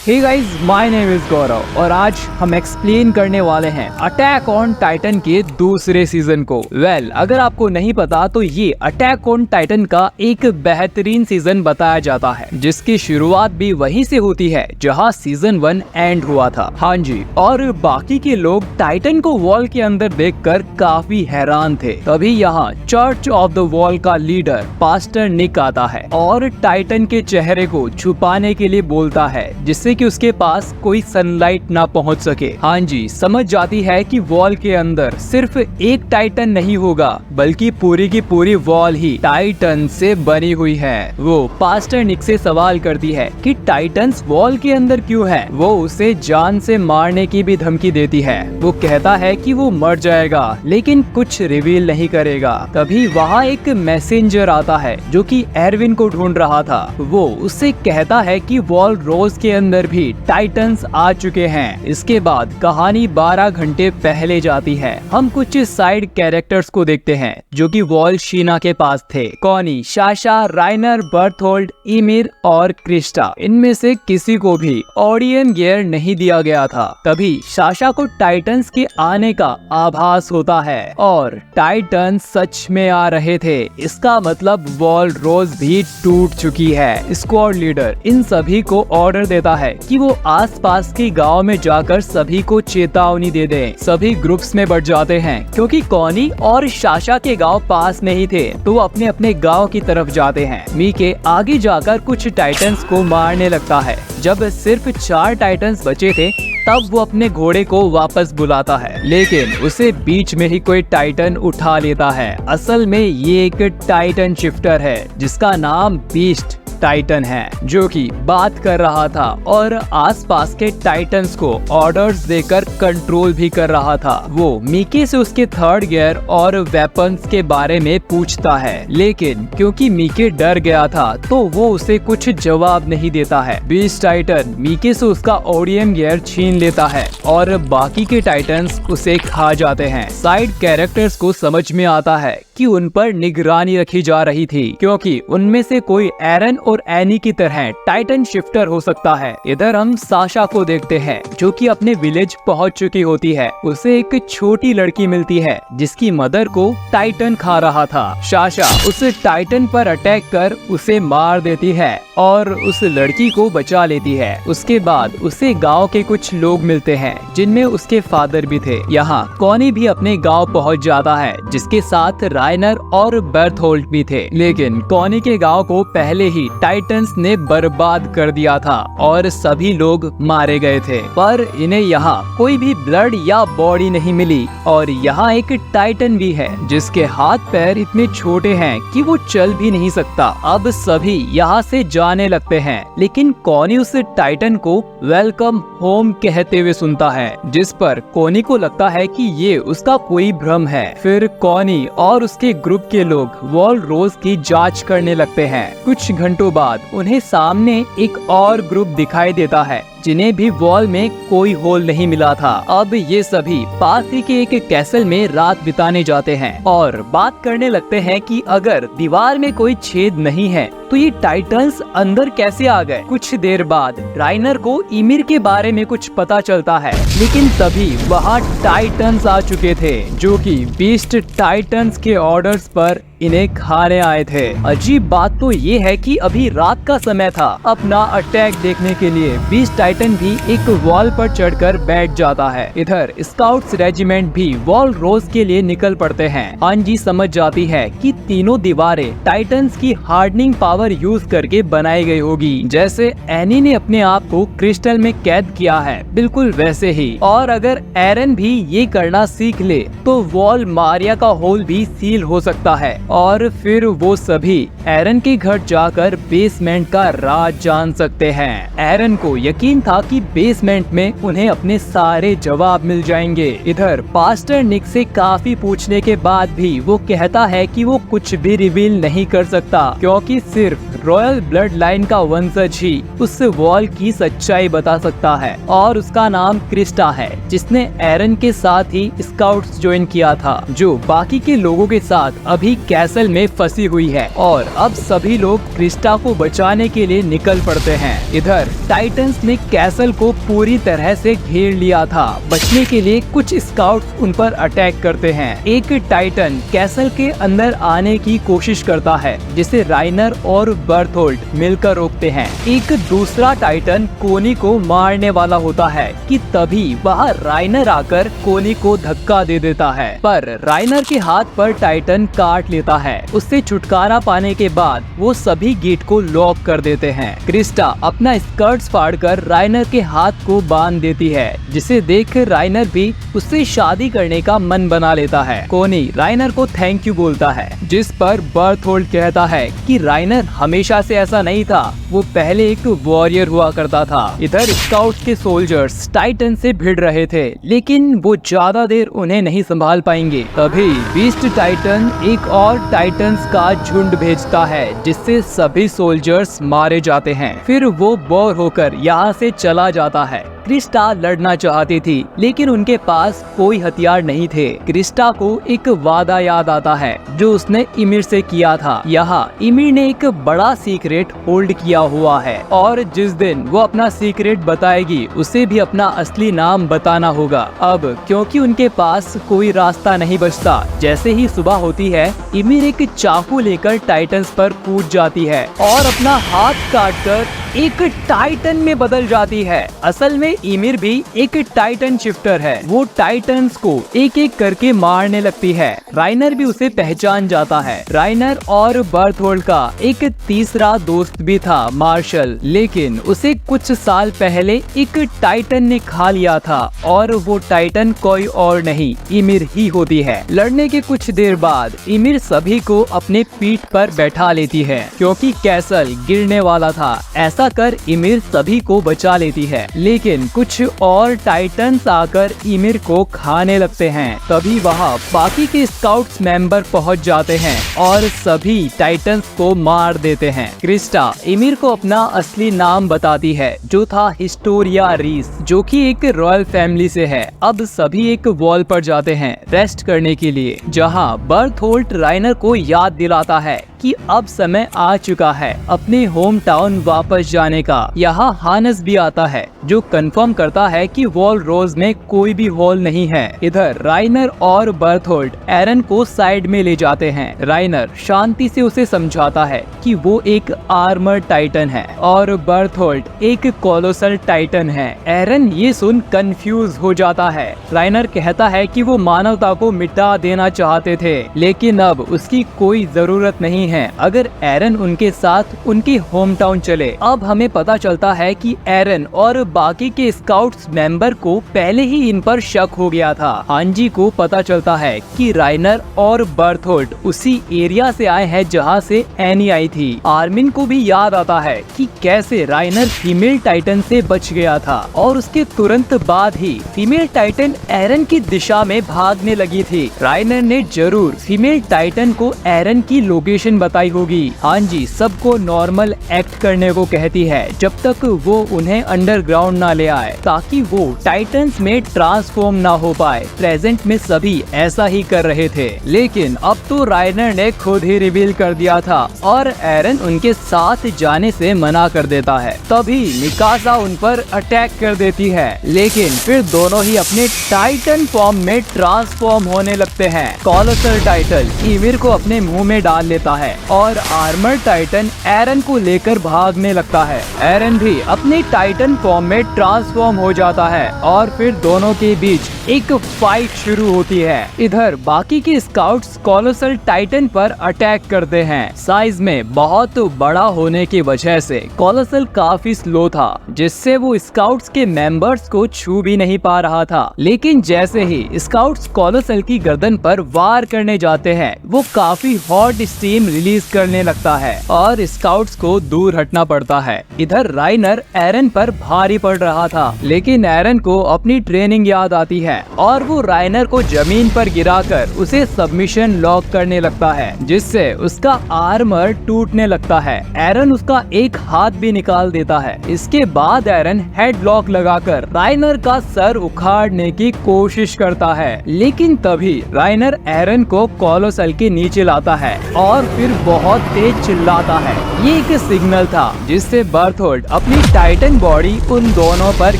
Hey guys, my name is Gaurav और आज हम एक्सप्लेन करने वाले हैं अटैक ऑन टाइटन के दूसरे सीजन को। अगर आपको नहीं पता तो ये अटैक ऑन टाइटन का एक बेहतरीन सीजन बताया जाता है जिसकी शुरुआत भी वहीं से होती है जहां सीजन 1 एंड हुआ था। हाँ जी, और बाकी के लोग टाइटन को वॉल के अंदर देखकर काफी हैरान थे। तभी यहाँ चर्च ऑफ द वॉल का लीडर पास्टर निक आता है और टाइटन के चेहरे को छुपाने के लिए बोलता है जिससे कि उसके पास कोई सनलाइट ना पहुंच सके। हाँ जी, समझ जाती है कि वॉल के अंदर सिर्फ एक टाइटन नहीं होगा बल्कि पूरी की पूरी वॉल ही टाइटन से बनी हुई है। वो पास्टर निक से सवाल करती है कि टाइटन्स वॉल के अंदर क्यों है। वो उसे जान से मारने की भी धमकी देती है। वो कहता है कि वो मर जाएगा लेकिन कुछ रिवील नहीं करेगा। तभी वहाँ एक मैसेंजर आता है जो कि एरविन को ढूंढ रहा था। वो उससे कहता है कि वॉल रोज के अंदर भी टाइटन्स आ चुके हैं। इसके बाद कहानी 12 घंटे पहले जाती है। हम कुछ साइड कैरेक्टर्स को देखते हैं जो कि वॉल शीना के पास थे। कॉनी, साशा, राइनर, बर्थोल्ड, ईमिर और क्रिस्टा, इनमें से किसी को भी ऑडियन गियर नहीं दिया गया था। तभी साशा को टाइटन्स के आने का आभास होता है और टाइटन सच में आ रहे थे। इसका मतलब वॉल रोज भी टूट चुकी है। स्क्वाड लीडर इन सभी को ऑर्डर देता है कि वो आसपास के गांव में जाकर सभी को चेतावनी दे दें। सभी ग्रुप्स में बढ़ जाते हैं क्योंकि कॉनी और साशा के गांव पास नहीं थे तो वो अपने अपने गांव की तरफ जाते हैं। मीके आगे जाकर कुछ टाइटन्स को मारने लगता है। जब सिर्फ 4 टाइटन्स बचे थे तब वो अपने घोड़े को वापस बुलाता है लेकिन उसे बीच में ही कोई टाइटन उठा लेता है। असल में ये एक टाइटन शिफ्टर है जिसका नाम बीस्ट टाइटन है जो कि बात कर रहा था और आसपास के टाइटन्स को ऑर्डर्स देकर कंट्रोल भी कर रहा था। वो मीके से उसके थर्ड गियर और वेपन्स के बारे में पूछता है लेकिन क्योंकि मीके डर गया था तो वो उसे कुछ जवाब नहीं देता है। बीस्ट टाइटन मीके से उसका ओडियम गियर छीन लेता है और बाकी के टाइटन्स उसे खा जाते हैं। साइड कैरेक्टर्स को समझ में आता है कि उन पर निगरानी रखी जा रही थी क्योंकि उनमें से कोई एरन और एनी की तरह टाइटन शिफ्टर हो सकता है। इधर हम साशा को देखते हैं जो कि अपने विलेज पहुंच चुकी होती है। उसे एक छोटी लड़की मिलती है जिसकी मदर को टाइटन खा रहा था। साशा उस टाइटन पर अटैक कर उसे मार देती है और उस लड़की को बचा लेती है। उसके बाद उसे गांव के कुछ लोग मिलते हैं जिनमें उसके फादर भी थे। यहाँ कॉनी भी अपने गाँव पहुँच जाता है जिसके साथ राइनर और बर्थोल्ड भी थे लेकिन कॉनी के गाँव को पहले ही टाइटन्स ने बर्बाद कर दिया था और सभी लोग मारे गए थे। पर इन्हें यहाँ कोई भी ब्लड या बॉडी नहीं मिली और यहाँ एक टाइटन भी है जिसके हाथ पैर इतने छोटे हैं कि वो चल भी नहीं सकता। अब सभी यहाँ से जाने लगते हैं लेकिन कॉनी उस टाइटन को वेलकम होम कहते हुए सुनता है जिस पर कॉनी को लगता है कि ये उसका कोई भ्रम है। फिर कॉनी और उसके ग्रुप के लोग वॉल रोज की जांच करने लगते हैं। कुछ घंटों बाद उन्हें सामने एक और ग्रुप दिखाई देता है जिन्हें भी वॉल में कोई होल नहीं मिला था। अब ये सभी पास ही के एक कैसल में रात बिताने जाते हैं और बात करने लगते हैं कि अगर दीवार में कोई छेद नहीं है तो ये टाइटन्स अंदर कैसे आ गए। कुछ देर बाद राइनर को ईमिर के बारे में कुछ पता चलता है लेकिन तभी वहाँ टाइटन्स आ चुके थे जो कि बीस्ट टाइटन्स के ऑर्डर्स पर इन्हें खाने आए थे। अजीब बात तो ये है कि अभी रात का समय था। अपना अटैक देखने के लिए बीस्ट टाइटन भी एक वॉल पर चढ़कर बैठ जाता है। इधर स्काउट्स रेजिमेंट भी वॉल रोज के लिए निकल पड़ते हैं। हांजी समझ जाती है कि तीनों दीवारें टाइटन्स की हार्डनिंग पावर यूज करके बनाई गई होगी जैसे एनी ने अपने आप को क्रिस्टल में कैद किया है बिल्कुल वैसे ही। और अगर एरन भी ये करना सीख ले तो वॉल मारिया का होल भी सील हो सकता है और फिर वो सभी एरन के घर जाकर बेसमेंट का राज जान सकते हैं। एरन को यकीन था कि बेसमेंट में उन्हें अपने सारे जवाब मिल जाएंगे। इधर पास्टर निक से काफी पूछने के बाद भी वो कहता है कि वो कुछ भी रिवील नहीं कर सकता क्योंकि सिर्फ रॉयल ब्लड लाइन का वंशज ही उस वॉल की सच्चाई बता सकता है, और उसका नाम क्रिस्टा है, जिसने एरन के साथ ही स्काउट्स ज्वाइन किया था, जो बाकी के लोगों के साथ अभी कैसल में फंसी हुई है। और अब सभी लोग क्रिस्टा को बचाने के लिए निकल पड़ते हैं। इधर टाइटंस ने कैसल को पूरी तरह से घेर लिया था। बचने के लिए कुछ स्काउट्स उन पर अटैक करते हैं। एक टाइटन कैसल के अंदर आने की कोशिश करता है, जिसे राइनर और बर्थोल्ड मिलकर रोकते हैं। एक दूसरा टाइटन कोनी को मारने वाला होता है कि तभी वहाँ राइनर आकर कोनी को धक्का दे देता है, पर राइनर के हाथ पर टाइटन काट लेता है। उससे छुटकारा पाने के बाद वो सभी गेट को लॉक कर देते हैं। क्रिस्टा अपना स्कर्ट्स फाड़कर राइनर के हाथ को बांध देती है, जिसे देख राइनर भी उससे शादी करने का मन बना लेता है। कोनी राइनर को थैंक यू बोलता है, जिस पर बर्थोल्ड कहता है कि राइनर हमेशा से ऐसा नहीं था, वो पहले एक वॉरियर हुआ करता था। इधर स्काउट्स के सोल्जर्स टाइटन से भिड़ रहे थे, लेकिन वो ज्यादा देर उन्हें नहीं संभाल पाएंगे। तभी बीस्ट टाइटन एक और टाइटंस का झुंड भेजता है, जिससे सभी सोल्जर्स मारे जाते हैं। फिर वो बोर होकर यहाँ से चला जाता है। क्रिस्टा लड़ना चाहती थी, लेकिन उनके पास कोई हथियार नहीं थे। क्रिस्टा को एक वादा याद आता है जो उसने इमिर से किया था। यहाँ इमिर ने एक बड़ा सीक्रेट होल्ड किया हुआ है, और जिस दिन वो अपना सीक्रेट बताएगी, उसे भी अपना असली नाम बताना होगा। अब क्योंकि उनके पास कोई रास्ता नहीं बचता, जैसे ही सुबह होती है, इमिर एक चाकू लेकर टाइटंस पर कूद जाती है और अपना हाथ काटकर एक टाइटन में बदल जाती है। असल में इमिर भी एक टाइटन शिफ्टर है। वो टाइटंस को एक एक करके मारने लगती है। राइनर भी उसे पहचान जाता है। राइनर और बर्थोल्ड का एक तीसरा दोस्त भी था, मार्शल, लेकिन उसे कुछ साल पहले एक टाइटन ने खा लिया था, और वो टाइटन कोई और नहीं, इमिर ही होती है। लड़ने के कुछ देर बाद इमिर सभी को अपने पीठ पर बैठा लेती है, क्योंकि कैसल गिरने वाला था। ऐसा कर इमिर सभी को बचा लेती है, लेकिन कुछ और टाइटंस आकर इमिर को खाने लगते हैं। तभी वहाँ बाकी के स्काउट्स मेंबर पहुँच जाते हैं और सभी टाइटंस को मार देते हैं। क्रिस्टा इमिर को अपना असली नाम बताती है, जो था हिस्टोरिया रीस, जो कि एक रॉयल फैमिली से है। अब सभी एक वॉल पर जाते हैं रेस्ट करने के लिए, जहाँ बर्थोल्ड राइनर को याद दिलाता है कि अब समय आ चुका है अपने होम टाउन वापस जाने का। यहाँ हानस भी आता है, जो कंफर्म करता है कि वॉल रोज में कोई भी होल नहीं है। इधर राइनर और बर्थोल्ड एरन को साइड में ले जाते हैं। राइनर शांति से उसे समझाता है कि वो एक आर्मर टाइटन है और बर्थोल्ड एक कोलोसल टाइटन है। एरन ये सुन कंफ्यूज हो जाता है। राइनर कहता है कि वो मानवता को मिटा देना चाहते थे, लेकिन अब उसकी कोई जरूरत नहीं है अगर एरन उनके साथ उनकी होम टाउन चले। अब हमें पता चलता है कि एरन और बाकी के स्काउट्स मेंबर को पहले ही इन पर शक हो गया था। हांजी को पता चलता है कि राइनर और बर्थोल्ड उसी एरिया से आए हैं जहां से एनी आई थी। आर्मिन को भी याद आता है कि कैसे राइनर फीमेल टाइटन से बच गया था, और उसके तुरंत बाद ही फीमेल टाइटन एरन की दिशा में भागने लगी थी। राइनर ने जरूर फीमेल टाइटन को एरन की लोकेशन बताई होगी। हांजी सबको नॉर्मल एक्ट करने को कहती है जब तक वो उन्हें अंडरग्राउंड ना ले आए, ताकि वो टाइटंस में ट्रांसफॉर्म ना हो पाए। प्रेजेंट में सभी ऐसा ही कर रहे थे, लेकिन अब तो राइनर ने खुद ही रिवील कर दिया था और एरन उनके साथ जाने से मना कर देता है। तभी मिकासा उन पर अटैक कर देती है, लेकिन फिर दोनों ही अपने टाइटन फॉर्म में ट्रांसफॉर्म होने लगते हैं। कोलोसल टाइटन इमिर को अपने मुंह में डाल लेता है और आर्मर टाइटन एरन को लेकर भागने लगता है। एरन भी अपने टाइटन फॉर्म में ट्रांसफॉर्म हो जाता है और फिर दोनों के बीच एक फाइट शुरू होती है। इधर बाकी के स्काउट्स कोलोसल टाइटन पर अटैक करते हैं। साइज में बहुत बड़ा होने की वजह से कोलोसल काफी स्लो था, जिससे वो स्काउट्स के मेंबर्स को छू भी नहीं पा रहा था। लेकिन जैसे ही स्काउट्स कोलोसल की गर्दन पर वार करने जाते हैं, वो काफी हॉट स्टीम रिलीज करने लगता है और स्काउट्स को दूर हटना पड़ता है। है। इधर राइनर एरन पर भारी पड़ रहा था, लेकिन एरन को अपनी ट्रेनिंग याद आती है और वो राइनर को जमीन पर गिराकर उसे सबमिशन लॉक करने लगता है, जिससे उसका आर्मर टूटने लगता है। एरन उसका एक हाथ भी निकाल देता है। इसके बाद एरन हेडलॉक लगाकर राइनर का सर उखाड़ने की कोशिश करता है, लेकिन तभी राइनर एरन को कोलोसल के नीचे लाता है और फिर बहुत तेज चिल्लाता है। ये एक सिग्नल था जिससे बर्थोल्ड अपनी टाइटन बॉडी उन दोनों पर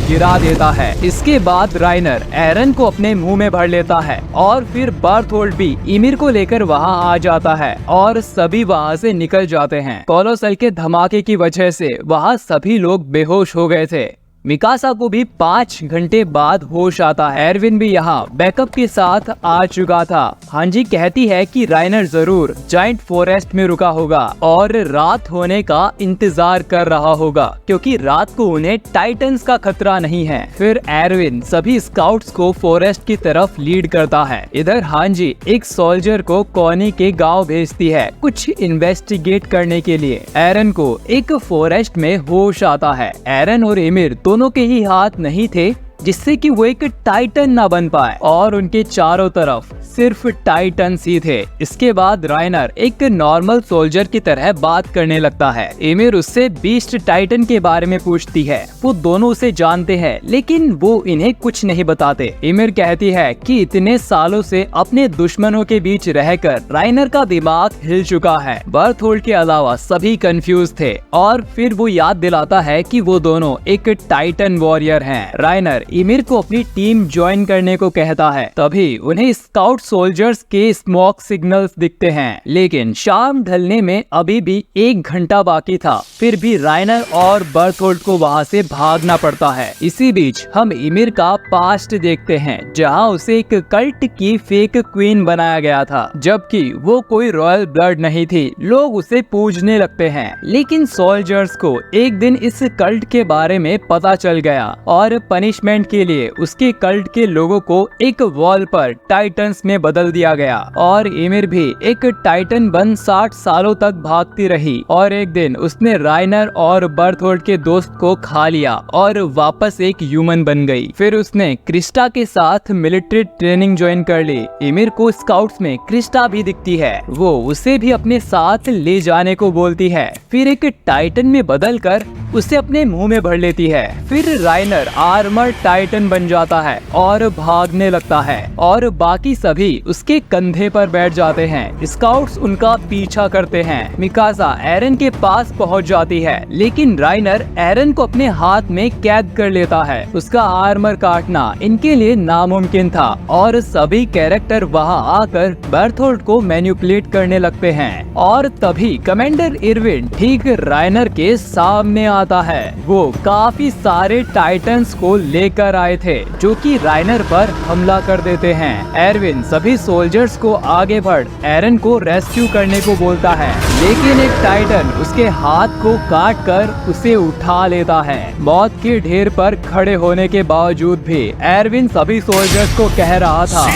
गिरा देता है। इसके बाद राइनर एरन को अपने मुंह में भर लेता है और फिर बर्थोल्ड भी ईमिर को लेकर वहां आ जाता है और सभी वहां से निकल जाते हैं। कोलोसल के धमाके की वजह से वहां सभी लोग बेहोश हो गए थे। मिकासा को भी 5 घंटे बाद होश आता है। एरविन भी यहाँ बैकअप के साथ आ चुका था। हांजी कहती है कि राइनर जरूर जाइंट फॉरेस्ट में रुका होगा और रात होने का इंतजार कर रहा होगा, क्योंकि रात को उन्हें टाइटन्स का खतरा नहीं है। फिर एरविन सभी स्काउट्स को फॉरेस्ट की तरफ लीड करता है। इधर हांजी एक सोल्जर को कॉनी के गांव भेजती है कुछ इन्वेस्टिगेट करने के लिए। एरन को एक फॉरेस्ट में होश आता है। एरन और एमिर दोनों के ही हाथ नहीं थे जिससे कि वो एक टाइटन ना बन पाए और उनके चारों तरफ सिर्फ टाइटन्स ही थे। इसके बाद राइनर एक नॉर्मल सोल्जर की तरह बात करने लगता है। एमिर उससे बीस्ट टाइटन के बारे में पूछती है। वो दोनों उसे जानते हैं, लेकिन वो इन्हें कुछ नहीं बताते। एमिर कहती है कि इतने सालों से अपने दुश्मनों के बीच रहकर राइनर का दिमाग हिल चुका है। बर्थोल्ड के अलावा सभी कंफ्यूज थे और फिर वो याद दिलाता है कि वो दोनों एक टाइटन वॉरियर हैं। राइनर एमिर को अपनी टीम ज्वाइन करने को कहता है। तभी उन्हें स्काउट सोल्जर्स के स्मोक सिग्नल्स दिखते हैं, लेकिन शाम ढलने में अभी भी 1 घंटा बाकी था। फिर भी राइनर और बर्थोल्ड को वहां से भागना पड़ता है। इसी बीच हम एमिर का पास्ट देखते हैं, जहां उसे एक कल्ट की फेक क्वीन बनाया गया था, जबकि वो कोई रॉयल ब्लड नहीं थी। लोग उसे पूजने लगते हैं, लेकिन सोल्जर्स को एक दिन इस कल्ट के बारे में पता चल गया और पनिशमेंट के लिए उसके कल्ट के लोगों को एक वॉल पर टाइटन्स में बदल दिया गया और एमिर भी एक टाइटन बन 60 सालों तक भागती रही। और एक दिन उसने राइनर और बर्थोल्ड के दोस्त को खा लिया और वापस एक ह्यूमन बन गई। फिर उसने क्रिस्टा के साथ मिलिट्री ट्रेनिंग ज्वाइन कर ली। एमिर को स्काउट्स में क्रिस्टा भी दिखती है। वो उसे भी अपने साथ ले जाने को बोलती है। फिर एक टाइटन में बदल कर उसे अपने मुंह में भर लेती है। फिर राइनर आर्मर टाइटन बन जाता है और भागने लगता है और बाकी सभी उसके कंधे पर बैठ जाते हैं। स्काउट्स उनका पीछा करते हैं। मिकासा एरन के पास पहुंच जाती है, लेकिन राइनर एरन को अपने हाथ में कैद कर लेता है। उसका आर्मर काटना इनके लिए नामुमकिन था और सभी कैरेक्टर वहां आकर बर्थोल्ड को मैनिपुलेट करने लगते हैं। और तभी कमांडर इरविन ठीक राइनर के सामने आता है। वो काफी सारे टाइटन्स को लेकर आए थे, जो कि राइनर पर हमला कर देते हैं। एरविन सभी सोल्जर्स को आगे बढ़ एरन को रेस्क्यू करने को बोलता है, लेकिन एक टाइटन उसके हाथ को काट कर उसे उठा लेता है। मौत के ढेर पर खड़े होने के बावजूद भी एरविन सभी सोल्जर्स को कह रहा था।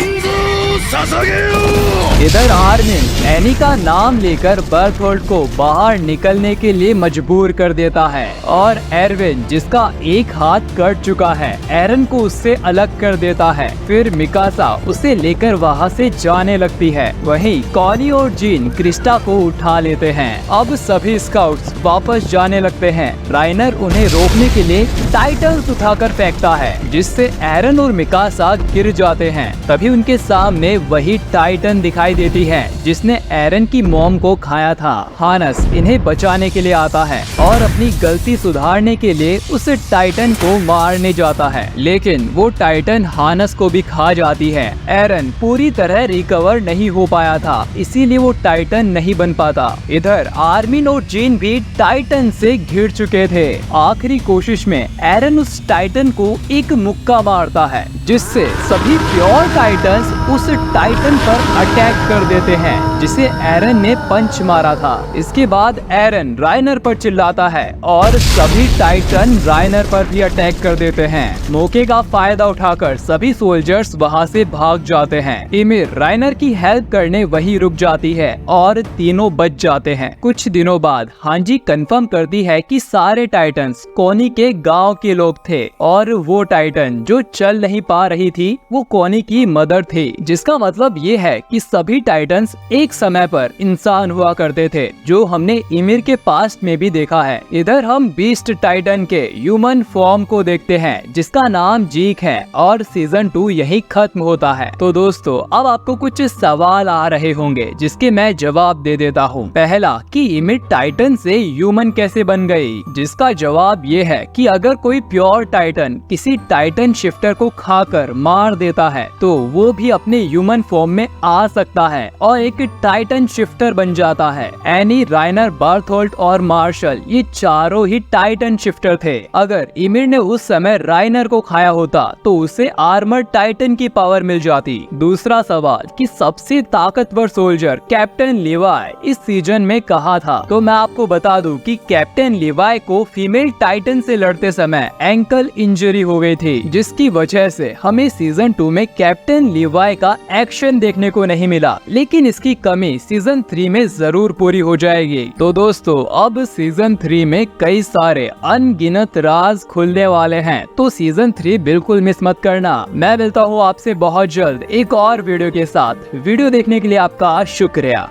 इधर आर्मिन एनी का नाम लेकर बर्थोल्ड को बाहर निकलने के लिए मजबूर कर देता है और एरविन, जिसका एक हाथ कट चुका है, एरन को उससे अलग कर देता है। फिर मिकासा उसे लेकर वहां से जाने लगती है। वहीं कॉनी और जीन क्रिस्टा को उठा लेते हैं। अब सभी स्काउट्स वापस जाने लगते हैं। राइनर उन्हें रोकने के लिए टाइटन्स उठाकर फेंकता है, जिससे एरन और मिकासा गिर जाते हैं। तभी उनके सामने वही टाइटन दिखाई देती है जिसने एरन की मॉम को खाया था। हानस इन्हें बचाने के लिए आता है और अपनी गलती सुधारने के लिए उस टाइटन को मारने जाता है, लेकिन वो टाइटन हानस को भी खा जाती है। एरन पूरी तरह रिकवर नहीं हो पाया था, इसीलिए वो टाइटन नहीं बन पाता। इधर आर्मिन और जीन भी टाइटन से घिर चुके थे। आखिरी कोशिश में एरन उस टाइटन को एक मुक्का मारता है, जिससे सभी प्योर टाइटन्स उस टाइटन पर अटैक कर देते हैं। जिसे एरन ने पंच मारा था। इसके बाद एरन राइनर पर चिल्लाता है और सभी टाइटन राइनर पर भी अटैक कर देते हैं। मौके का फायदा उठाकर सभी सोल्जर्स वहां से भाग जाते हैं। ईमिर राइनर की हेल्प करने वहीं रुक जाती है और तीनों बच जाते हैं। कुछ दिनों बाद हांजी कंफर्म करती है कि सारे टाइटन्स कोनी के गांव के लोग थे और वो टाइटन जो चल नहीं पा रही थी वो कोनी की मदर थी, जिसका मतलब ये है कि सभी टाइटन्स एक समय पर इंसान हुआ करते थे, जो हमने ईमिर के पास्ट में भी देखा है। इधर हम बीस्ट टाइटन के ह्यूमन फॉर्म को देखते हैं जिसका नाम जीक है और सीजन 2 यही खत्म होता है। तो दोस्तों अब आपको कुछ सवाल आ रहे होंगे जिसके मैं जवाब दे देता हूँ। पहला कि ईमिर टाइटन से ह्यूमन कैसे बन गई, जिसका जवाब ये है कि अगर कोई प्योर टाइटन किसी टाइटन शिफ्टर को खाकर मार देता है तो वो भी अपने ह्यूमन फॉर्म में आ सकता है और एक टाइटन शिफ्टर बन जाता है। एनी, राइनर, बार्थोल्ट और मार्शल ये चारों ही टाइटन शिफ्टर थे। अगर ईमिर ने उस समय राइनर को खाया होता तो उसे आर्मर टाइटन की पावर मिल जाती। दूसरा सवाल कि सबसे ताकतवर सोल्जर कैप्टन लीवाई इस सीजन में कहाँ था, तो मैं आपको बता दूं कि कैप्टन लीवाई को फीमेल टाइटन से लड़ते समय एंकल इंजरी हो गई थी, जिसकी वजह से हमें सीजन 2 में कैप्टन लीवाई का एक्शन देखने को नहीं मिला, लेकिन इसकी कमी सीजन 3 में जरूर पूरी हो जाएगी। तो दोस्तों अब सीजन 3 में कई सारे अनगिनत राज खुलने वाले हैं, तो सीजन 3 बिल्कुल मिस मत करना। मैं मिलता हूँ आपसे बहुत जल्द एक और वीडियो के साथ। वीडियो देखने के लिए आपका शुक्रिया।